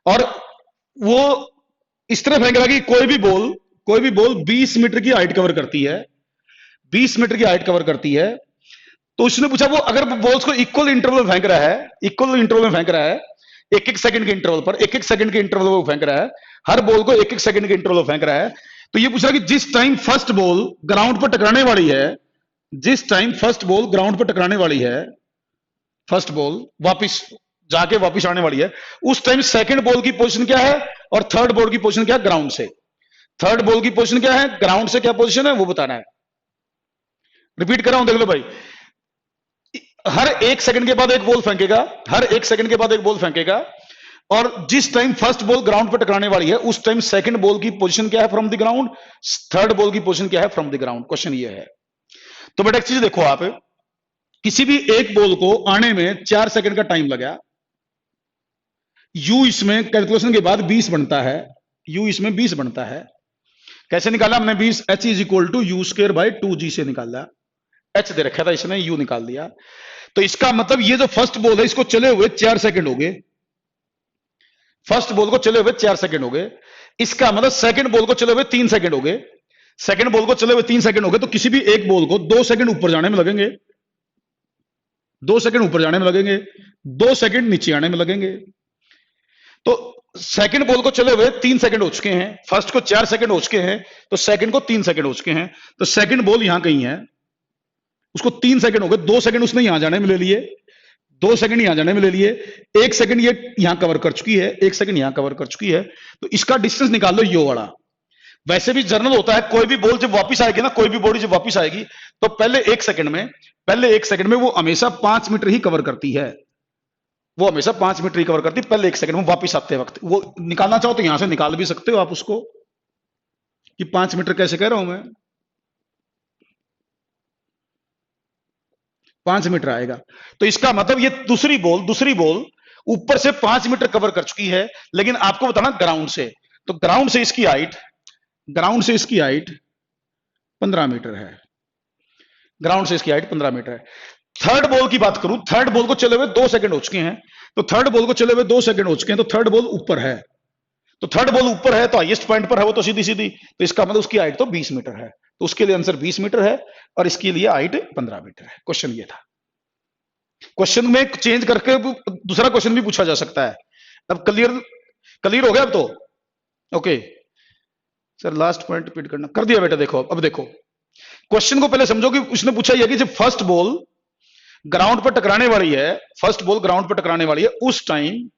और वो इस तरह फेंक रहा कि कोई भी बॉल 20 मीटर की हाइट कवर करती है, 20 मीटर की हाइट कवर करती है। तो उसने पूछा वो अगर बॉल्स को इक्वल इंटरवल में फेंक रहा है, इक्वल इंटरवल में फेंक रहा है, 1-1 सेकंड के इंटरवल पर, 1-1 सेकंड के इंटरवल में फेंक रहा है, हर बॉल को 1-1 सेकंड के इंटरवल में फेंक रहा है, तो ये पूछ रहा कि जिस टाइम फर्स्ट बॉल ग्राउंड पर टकराने वाली है, जिस टाइम फर्स्ट बॉल ग्राउंड पर टकराने वाली है, फर्स्ट बॉल वापिस जाके वापिस आने वाली है, उस टाइम सेकंड बॉल की पोजीशन क्या है और थर्ड बॉल की पोजीशन क्या है ग्राउंड से। थर्ड बॉल की पोजीशन क्या है, ग्राउंड से क्या पोजीशन है वो बताना है। रिपीट कर रहा हूं, देख लो भाई, हर 1 सेकंड के बाद एक बॉल फेंकेगा, हर 1 सेकंड के बाद एक बॉल फेंकेगा, और जिस टाइम फर्स्ट बॉल ग्राउंड पर टकराने वाली है उस टाइम सेकंड बॉल की पोजीशन क्या है from the ground, third ball की पोजीशन क्या है फ्रॉम द ग्राउंड। क्वेश्चन ये है। तो बेटा एक चीज देखो, आप किसी भी एक बॉल को आने में 4 सेकंड का टाइम लगा, यू इसमें कैलकुलेशन के बाद 20 बनता है, यू इसमें 20 बनता है। कैसे निकाला हमने 20, H is equal to U square by 2g से निकाला, एच दे रखा था इसने, यू निकाल दिया। तो इसका मतलब ये जो फर्स्ट बॉल है इसको चले हुए 4 सेकंड हो गए, फर्स्ट बॉल को चले हुए 4 सेकंड हो गए। इसका मतलब सेकंड बॉल को चले हुए 3 सेकंड हो गए, सेकंड बॉल को चले हुए 3 सेकंड हो गए। तो किसी भी एक बॉल को 2 सेकंड ऊपर जाने में लगेंगे, 2 सेकंड ऊपर जाने में लगेंगे, 2 सेकंड नीचे आने में लगेंगे। तो सेकंड बॉल को चले हुए 3 सेकंड हो चुके हैं, फर्स्ट को 4 सेकंड हो चुके हैं, तो सेकंड को 3 सेकंड हो चुके हैं। तो सेकंड बॉल यहां कहीं है, उसको 3 सेकंड हो गए, 2 सेकंड उसने यहां जाने में ले लिए, 2 सेकंड यहां जाने में ले लिए, 1 सेकंड ये यहां कवर कर चुकी है, 1 सेकंड यहां कवर कर चुकी है। तो इसका डिस्टेंस निकाल लो यो वाला। वैसे भी जर्नल होता है, कोई भी बॉल जब वापस आएगी ना, कोई भी बॉडी जब वापस आएगी तो पहले 1 सेकंड में वो हमेशा 5 मीटर ही कवर करती है, वो हमेशा 5 मीटर ही कवर करती है पहले 1 सेकंड में। वापस आते वक्त वो निकालना चाहो तो यहां से निकाल भी सकते हो आप उसको, कि 5 मीटर कैसे कह रहा हूं मैं, 5 मीटर आएगा। तो इसका मतलब ये दूसरी बॉल ऊपर से 5 मीटर कवर कर चुकी है, लेकिन आपको बताना ग्राउंड से, तो ग्राउंड से इसकी हाइट 15 मीटर है, ग्राउंड से इसकी हाइट 15 मीटर है। थर्ड बॉल की बात करूं, थर्ड बॉल को चले हुए 2 सेकंड हो चुके हैं, तो थर्ड बॉल को चले हुए 2 सेकंड हो चुके हैं, तो थर्ड बॉल ऊपर है, तो थर्ड बॉल ऊपर है तो हाईएस्ट पॉइंट पर है वो, तो सीधी सीधी, तो इसका मतलब उसकी हाइट तो 20 मीटर है, तो उसके लिए आंसर 20 मीटर है और इसके लिए हाइट 15 मीटर है। क्वेश्चन ये था। क्वेश्चन में चेंज करके दूसरा क्वेश्चन भी पूछा जा सकता है। अब क्लियर हो गया अब तो? Okay sir, last point repeat करना, कर दिया बेटा। देखो अब देखो क्वेश्चन को पहले समझो कि उसने पूछा यह कि जब फर्स्ट बॉल ग्राउंड पर टकराने वाली है, फर्स्ट बॉल ग्राउंड पर टकराने वाली है, उस टाइम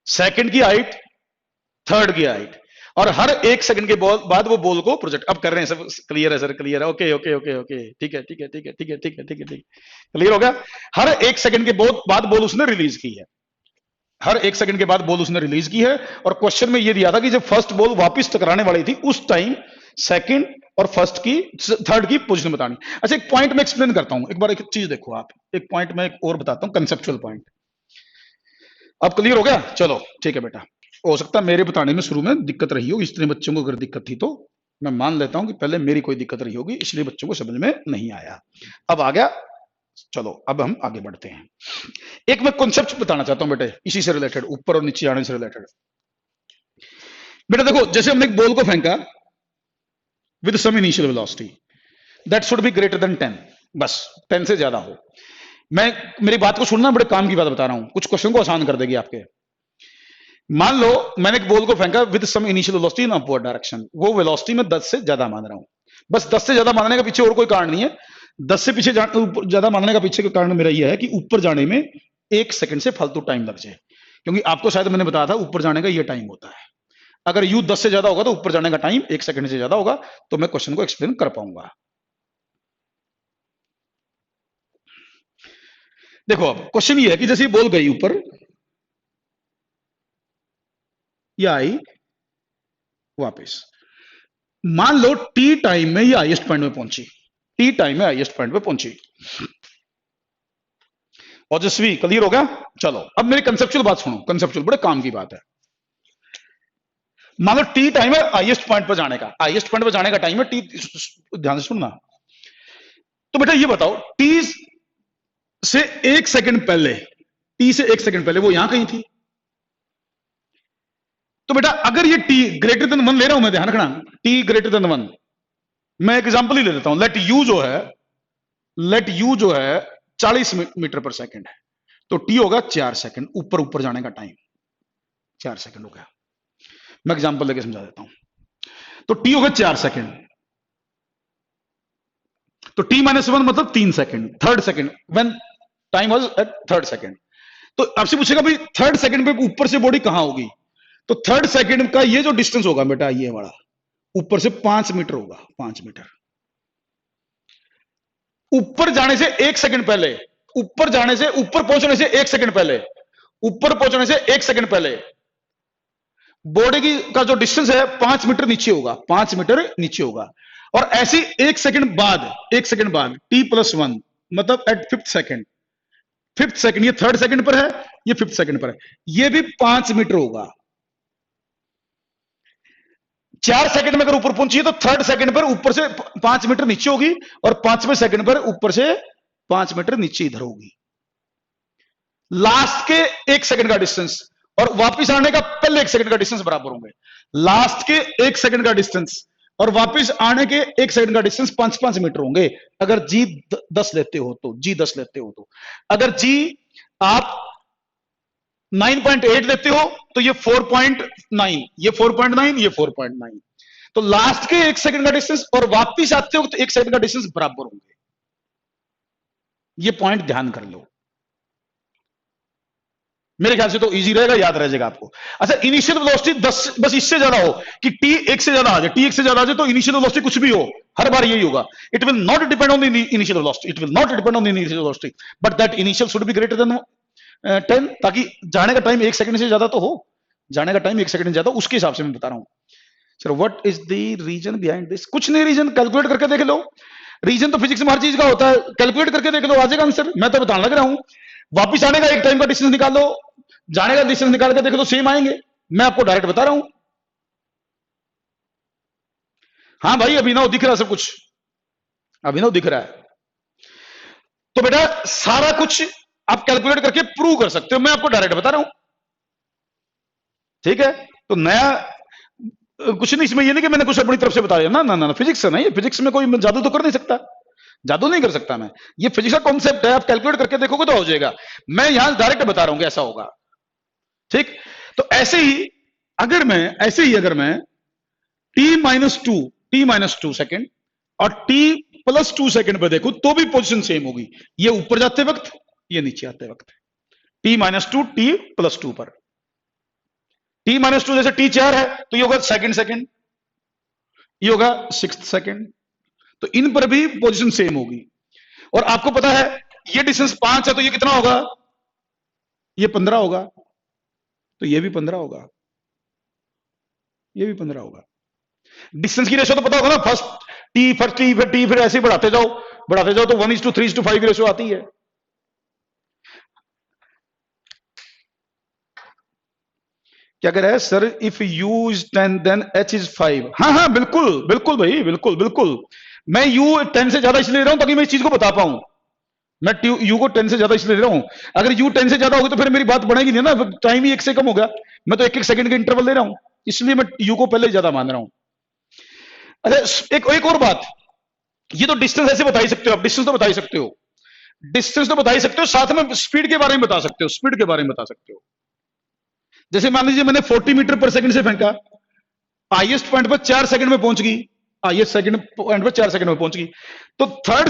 सेकंड की हाइट, थर्ड की हाइट, और हर 1 सेकंड के बाद वो बॉल को प्रोजेक्ट। अब कर रहे हैं सब, क्लियर है सर? क्लियर है? ओके ओके ओके ओके, ठीक है ठीक है ठीक है ठीक है ठीक है ठीक है ठीक, क्लियर हो गया। हर 1 सेकंड के बाद बॉल उसने रिलीज की है, हर 1 सेकंड के बाद बॉल उसने रिलीज की है। और क्वेश्चन में ये दिया था कि जब फर्स्ट बॉल वापस टकराने वाली थी उस टाइम सेकंड और फर्स्ट की, थर्ड की पोजीशन बतानी। अच्छा एक पॉइंट में एक्सप्लेन करता हूं, एक बार एक चीज देखो आप, एक पॉइंट में और बताता हूं, कंसेप्चुअल पॉइंट। अब क्लियर हो गया? चलो ठीक है बेटा। हो सकता है मेरे बताने में शुरू में दिक्कत रही हो, इतने बच्चों को अगर दिक्कत थी तो मैं मान लेता हूं कि पहले मेरी कोई दिक्कत रही होगी, इसलिए बच्चों को समझ में नहीं आया। अब आ गया, चलो अब हम आगे बढ़ते हैं। एक मैं कॉन्सेप्ट बताना चाहता हूं बेटे, इसी से रिलेटेड, ऊपर और नीचे आने से रिलेटेड। बेटा देखो, जैसे हमने एक बॉल को फेंका with some initial velocity that should be greater than 10, बस 10 से ज्यादा हो। मेरी बात को सुनना, बड़े काम की बात बता रहा हूं, कुछ क्वेश्चन को आसान कर देगी आपके। मान लो मैंने एक बॉल को फेंका with some initial velocity in upward direction, वो वेलोसिटी में 10 से ज्यादा मान रहा हूं, बस 10 से ज्यादा मानने का पीछे और कोई कारण नहीं है। 10 से पीछे ज्यादा मानने का पीछे का कारण मेरा यह है कि ऊपर जाने में 1 सेकंड से फालतू टाइम लग जाए, क्योंकि आपको शायद मैंने बताया था ऊपर जाने का यह टाइम होता है। अगर यू 10 से ज्यादा होगा तो ऊपर जाने का टाइम 1 सेकंड से ज्यादा होगा, तो मैं क्वेश्चन को एक्सप्लेन कर पाऊंगा। देखो अब क्वेश्चन ये है कि जैसे बॉल गई ऊपर, या आई वापस, मान लो टी टाइम में ये हाईएस्ट पॉइंट में पहुंची, टी टाइम में हाईएस्ट पॉइंट पे पहुंची। ओजस्वी क्लियर हो गया? चलो अब मेरी कंसेप्चुअल बात सुनो, कंसेप्चुअल बड़े काम की बात है। मान लो टी टाइम है हाईएस्ट पॉइंट पर जाने का, हाईएस्ट पॉइंट पर जाने का टाइम है टी, ध्यान से सुनना। तो बेटा ये बताओ, टी से 1 सेकंड पहले, टी से 1 सेकंड पहले वो यहां कहीं थी। तो बेटा अगर ये टी ग्रेटर देन 1 ले रहा हूं मैं, ध्यान रखना, टी ग्रेटर देन 1, मैं एग्जांपल ही ले लेता हूं, लेट यू जो है 40 मीटर पर सेकंड है, तो टी होगा 4 सेकंड, ऊपर जाने का टाइम 4 सेकंड हो गया। मैं एग्जांपल लेके समझा देता हूं। तो टी होगा 4 सेकंड, तो टी -1 मतलब 3 second, third second, when time was at third second. तो आपसे पूछेगा भाई थर्ड सेकंड पे ऊपर से बॉडी कहां होगी, तो थर्ड सेकंड का ये जो डिस्टेंस होगा बेटा, ये वाला ऊपर से 5 मीटर होगा, 5 मीटर। ऊपर जाने से 1 सेकंड पहले, ऊपर जाने से, ऊपर पहुंचने से 1 सेकंड पहले, ऊपर पहुंचने से 1 सेकंड पहले बॉडी की का जो डिस्टेंस है 5 मीटर नीचे होगा, 5 मीटर नीचे होगा। और ऐसे 1 सेकंड बाद, 1 सेकंड बाद t+1 मतलब at fifth second, fifth second, ये थर्ड सेकंड पर है, ये फिफ्थ सेकंड पर है, ये भी 5 मीटर होगा। 4 सेकंड में अगर ऊपर पहुंची तो थर्ड सेकंड पर ऊपर से 5 मीटर नीचे होगी, और 5वें सेकंड पर ऊपर से 5 मीटर नीचे इधर होगी। लास्ट के 1 सेकंड का डिस्टेंस और वापिस आने का पहले 1 सेकंड का डिस्टेंस बराबर होंगे। लास्ट के 1 सेकंड का डिस्टेंस और वापिस आने के 1 सेकंड का डिस्टेंस 5-5 मीटर होंगे, अगर जी 10 लेते हो तो, जी 10 लेते हो तो। अगर जी आप 9.8 लेते हो तो ये 4.9, ये 4.9, ये 4.9। तो लास्ट के 1 सेकंड का डिस्टेंस और वापिस आते हो तो 1 सेकंड का डिस्टेंस बराबर होंगे। ये पॉइंट ध्यान कर लो, मेरे ख्याल से तो इजी रहेगा, याद रह जाएगा आपको। अच्छा, इनिशियल वेलोसिटी 10 बस इससे ज्यादा हो कि टी 1 से ज्यादा आ जाए, टी 1 से ज्यादा आ जाए तो इनिशियल वेलोसिटी कुछ भी हो, हर बार यही होगा। It will not depend on the initial velocity, it will not depend on the initial velocity, but that initial should be greater than 10, ताकि जाने का टाइम 1 सेकंड से ज्यादा तो हो, जाने का टाइम 1 सेकंड से ज्यादा, उसके हिसाब से मैं बता रहा हूं। Sir what is the reason behind this? कुछ नहीं रीजन, कैलकुलेट करके देख लो। रीजन तो फिजिक्स में हर चीज का होता है, कैलकुलेट करके देख लो, आ जाएगा आंसर। मैं तो बताने लग रहा हूं, वापिस आने का एक टाइम का डिस्टेंस निकाल लो, जाने का डिस्टेंस निकाल के देख लो, सेम आएंगे। मैं आपको डायरेक्ट बता रहा हूं। हाँ भाई, अभिनव दिख रहा है सब कुछ, अभिनव दिख रहा है। तो बेटा सारा कुछ आप कैलकुलेट करके प्रूव कर सकते हो, मैं आपको डायरेक्ट बता रहा हूं, ठीक है। तो नया कुछ नहीं इसमें, ये नहीं कि मैंने कुछ अपनी तरफ से बता दिया ना, ना ना, फिजिक्स है ना, ये फिजिक्स में कोई जादू तो कर नहीं सकता, जादू नहीं कर सकता मैं, ये फिजिक्स का कॉन्सेप्ट है, आप कैलकुलेट करके देखोगे तो हो जाएगा। मैं यहां डायरेक्ट बता रहा हूं कि ऐसा होगा, ठीक। तो ऐसे ही अगर मैं t-2 सेकंड और t+2 सेकंड पर देखूं तो भी पोजीशन सेम होगी, ये ऊपर जाते वक्त, ये नीचे आते वक्त। t-2 t+2 पर, t-2 जैसे t4 है तो ये होगा सेकंड, ये होगा 6th सेकंड, तो इन पर भी पोजीशन सेम होगी। और आपको पता है ये डिस्टेंस 5 है तो ये कितना होगा, ये 15 होगा, तो ये भी 15 होगा, ये भी 15 होगा। डिस्टेंस की रेशो तो पता होगा ना, फर्स्ट टी फिर टी, फिर ऐसे ही बढ़ाते जाओ तो 1:3:5 की रेशो आती है। क्या कह रहा है sir, if u is 10 then h is 5? हाँ हाँ बिल्कुल बिल्कुल भाई, बिल्कुल बिल्कुल। मैं u 10 से ज्यादा इसलिए ले रहा हूं ताकि मैं इस चीज को बता पाऊं। मैं u को 10 से ज्यादा इसलिए ले रहा हूं, अगर u 10 से ज्यादा होगी तो फिर मेरी बात बढ़ेगी नहीं ना, टाइम ही 1 से कम होगा। मैं तो 1-1 सेकंड का इंटरवल ले रहा हूं, इसलिए मैं u को पहले ज्यादा मान रहा हूं। अच्छा एक और बात, ये तो डिस्टेंस ऐसे बता ही सकते हो आप, डिस्टेंस तो बता ही सकते हो, डिस्टेंस तो बता ही सकते हो, साथ में स्पीड के बारे में बता सकते हो, स्पीड के बारे में बता सकते हो। जैसे मान लीजिए मैंने 40 मीटर पर सेकंड से फेंका, हाईएस्ट पॉइंट पर 4 सेकंड में पहुंच गई, हाईएस्ट सेकंड पॉइंट पर 4 सेकंड में पहुंच गई, तो थर्ड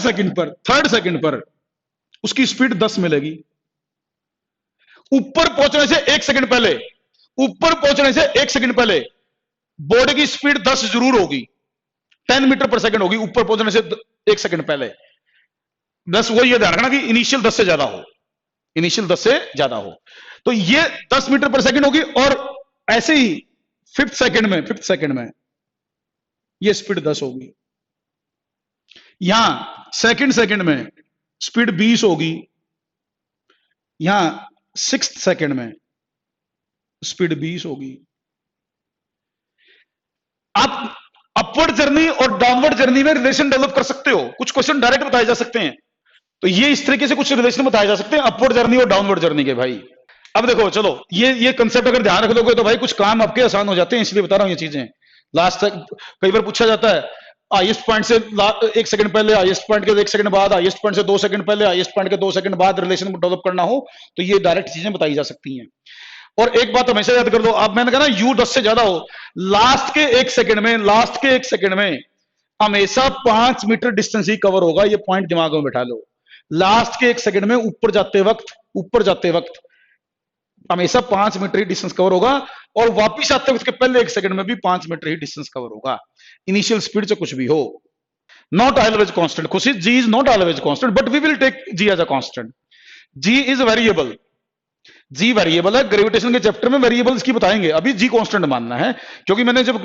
सेकंड पर उसकी स्पीड 10 मिलेगी। ऊपर पहुंचने से 1 सेकंड पहले, ऊपर पहुंचने से 1 सेकंड पहले बॉडी की स्पीड 10 जरूर होगी, 10 मीटर पर सेकंड होगी, ऊपर पहुंचने से 1 सेकंड पहले। बस वो ये ध्यान रखना कि इनिशियल 10 से ज्यादा हो, इनिशियल 10 से ज्यादा हो, तो ये 10 मीटर पर सेकंड होगी। और ऐसे ही फिफ्थ सेकंड में ये स्पीड 10 होगी। यहां सेकंड में स्पीड 20 होगी, यहां 6th सेकंड में स्पीड 20 होगी। आप अपवर्ड जर्नी और डाउनवर्ड जर्नी में रिलेशन डेवलप कर सकते हो, कुछ क्वेश्चन डायरेक्ट बताए जा सकते हैं, तो ये इस तरीके से कुछ रिलेशन बताए जा सकते हैं अपवर्ड जर्नी और डाउनवर्ड जर्नी के। भाई अब देखो, चलो ये कंसेप्ट अगर ध्यान रख लोगे तो भाई कुछ काम आपके आसान हो जाते हैं, इसलिए बता रहा हूं ये चीजें। लास्ट तक कई बार पूछा जाता है, हाईएस्ट पॉइंट से 1 सेकंड पहले, हाईएस्ट पॉइंट के 1 सेकंड बाद, हाईएस्ट पॉइंट से 2 सेकंड पहले, हाईएस्ट पॉइंट के 2 सेकंड बाद रिलेशन डेवलप करना हो तो ये डायरेक्ट चीजें बताई जा सकती हैं। और एक बात हमेशा याद कर लो, अब मैंने कहा ना u 10 से ज्यादा हो, लास्ट के 1 सेकंड में हमेशा 5 मीटर डिस्टेंस ही कवर होगा, ये पॉइंट दिमाग में बैठा लो। लास्ट के 1 सेकंड में ऊपर जाते वक्त हमेशा 5 मीटर ही डिस्टेंस कवर होगा, और वापिस आते उसके पहले 1 सेकंड में भी 5 मीटर ही डिस्टेंस कवर होगा, इनिशियल स्पीड से कुछ भी हो। Not always constant Khushi, G is not always constant, but we will take G as a constant. G is variable, G variable है, ग्रेविटेशन के चैप्टर में वेरिएबल्स की बताएंगे, अभी जी कांस्टेंट मानना है, क्योंकि मैंने जब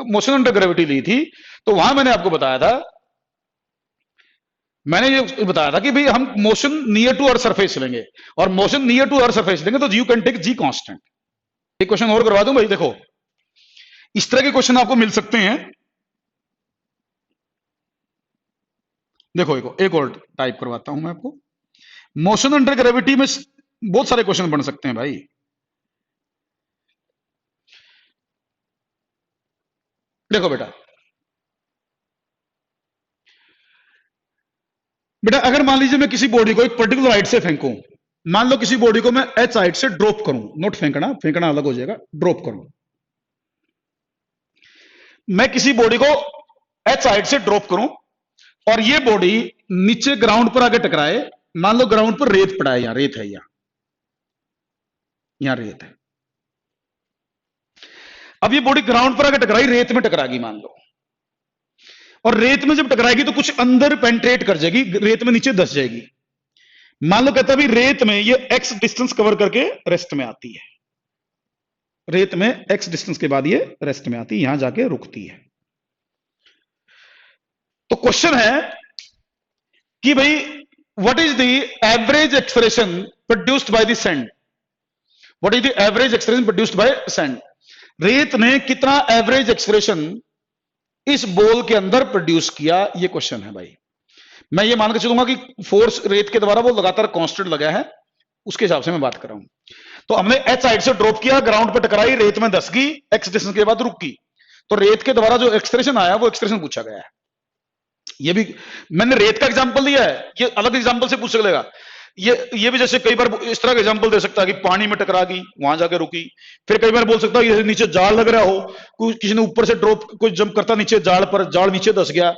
मोशन अंडर ग्रेविटी ली थी तो वहां मैंने आपको बताया था, मैंने ये बताया था कि भाई हम motion near to earth surface लेंगे, और motion near to earth surface लेंगे तो you can take G constant. एक क्वेश्चन और करवा दूं भाई, देखो इस तरह के क्वेश्चन आपको मिल सकते हैं। देखो एक और टाइप करवाता हूं मैं आपको, मोशन अंडर ग्रेविटी में बहुत सारे क्वेश्चन बन सकते हैं भाई। देखो बेटा अगर मान लीजिए मैं किसी बॉडी को एक पर्टिकुलर हाइट से फेंकूं, मान लो किसी बॉडी को मैं एच हाइट से ड्रॉप करूं, नोट फेंकना, फेंकना अलग हो जाएगा, ड्रॉप करूं, मैं किसी बॉडी को एच हाइट से ड्रॉप करूं और ये बॉडी नीचे ग्राउंड पर आके टकराए, मान लो ग्राउंड पर रेत पड़ा है, यहां रेत है, यहां रेत है, अब ये बॉडी ग्राउंड पर आके टकराई, रेत में टकरा गई मान लो, और रेत में जब टकराएगी तो कुछ अंदर पेंट्रेट कर जाएगी, रेत में नीचे धस जाएगी, मान लो कहता भी रेत में ये एक्स डिस्टेंस कवर करके रेस्ट में आती है, रेत में एक्स डिस्टेंस के बाद ये रेस्ट में आती है, यहां जाके रुकती है। तो क्वेश्चन है कि भाई what is the average expression produced by the sand, what is the average expression produced by sand, रेत ने कितना एवरेज एक्सप्रेशन इस बॉल के अंदर प्रोड्यूस किया, ये क्वेश्चन है भाई। मैं ये मान के चलूंगा कि फोर्स रेत के द्वारा वो लगातार कांस्टेंट लगा है, उसके हिसाब से मैं बात कर रहा हूं। तो हमने एच साइड से ड्रॉप किया, ग्राउंड पर टकराई, रेत में धस गई, एक्स डिस्टेंस के बाद रुक गई, तो रेत के द्वारा जो एक्सप्रेशन आया वो एक्सप्रेशन पूछा गया है। ये भी मैंने रेत का एग्जांपल दिया है, ये अलग एग्जांपल से पूछ लेगा। ये भी जैसे कई बार इस तरह का एग्जांपल दे सकता है कि पानी में टकरा गई, वहां जाके रुकी, फिर कई बार बोल सकता है कि नीचे जाल लग रहा हो, किसी ने ऊपर से ड्रॉप कोई जंप करता नीचे जाल पर, जाल नीचे धस गया,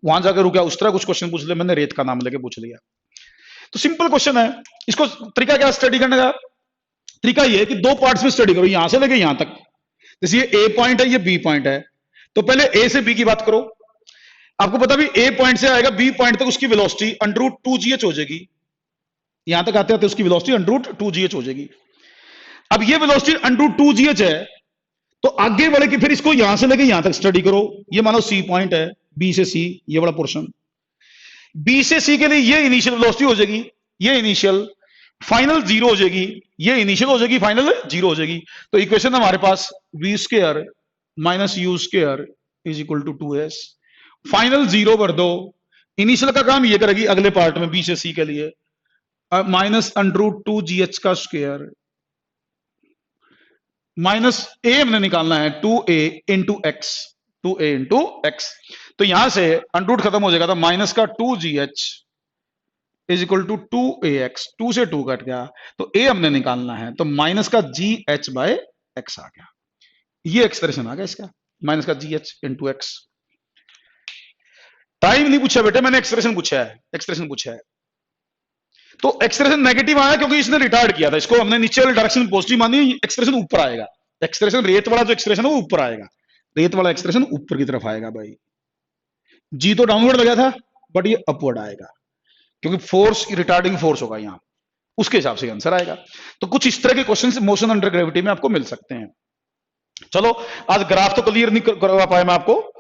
वहां जाकर रुका, उस तरह कुछ क्वेश्चन पूछ लिया, मैंने रेत का नाम लेके पूछ लिया। तो सिंपल क्वेश्चन है, इसको तरीका क्या स्टडी करने का, तरीका ये कि दो पार्ट्स में स्टडी करो, यहां से लेके यहां तक, जैसे ये ए पॉइंट है, ये बी पॉइंट है, तो पहले ए से बी की बात करो, आपको पता भी ए पॉइंट से आएगा बी पॉइंट तक, उसकी वेलोसिटी √2gh हो जाएगी, यहां तक आते आते उसकी वेलोसिटी √2gh हो जाएगी। अब ये वेलोसिटी √2gh है, तो आगे वाले की फिर इसको यहां से लेके यहां तक स्टडी करो, ये मानो सी पॉइंट है, बी से सी ये वाला पोर्शन, बी से सी के लिए ये इनिशियल वेलोसिटी हो जाएगी, ये इनिशियल, फाइनल जीरो हो जाएगी, ये इनिशियल हो जाएगी, फाइनल जीरो हो जाएगी। तो इक्वेशन हमारे पास v² - u² = 2s, final zero भर दो, इनिशियल का काम ये करेगी अगले पार्ट में बी से सी के लिए, -√2gh का स्क्वायर, माइनस ए हमने निकालना है 2a × x, 2a × x, तो यहां से अंडरूट खत्म हो जाएगा, तो माइनस का 2gh = 2ax, 2 से 2 कट गया, तो a हमने निकालना है, तो माइनस का gh/x आ गया, ये एक्सप्रेशन आ गया इसका, माइनस का gh × x। टाइम नहीं पूछा बेटे, मैंने एक्सप्रेशन पूछा है, एक्सप्रेशन पूछा है, तो एक्सप्रेशन नेगेटिव आया क्योंकि इसने रिटार्ड किया था, इसको हमने नीचे वाली डायरेक्शन पॉजिटिव मानी, एक्सप्रेशन ऊपर आएगा, एक्सप्रेशन रेत वाला जो एक्सप्रेशन है वो ऊपर आएगा, रेत वाला एक्सप्रेशन ऊपर की तरफ आएगा भाई, जी तो डाउनवर्ड लगा था बट ये अपवर्ड आएगा, क्योंकि फोर्स रिटार्डिंग फोर्स होगा यहां, उसके हिसाब से आंसर आएगा। तो कुछ इस तरह के क्वेश्चन मोशन अंडर ग्रेविटी में आपको मिल सकते हैं। चलो आज ग्राफ तो क्लियर नहीं करवा पाया मैं आपको,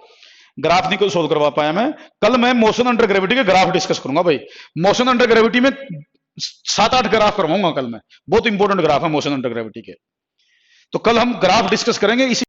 ग्राफ नहीं सोल्व करवा पाया मैं, कल मैं मोशन अंडर ग्रेविटी के ग्राफ डिस्कस करूंगा भाई, मोशन अंडर ग्रेविटी में 7-8 ग्राफ करवाऊंगा कल मैं, बहुत इंपॉर्टेंट ग्राफ है मोशन अंडर ग्रेविटी के, तो कल हम ग्राफ डिस्कस करेंगे। इसी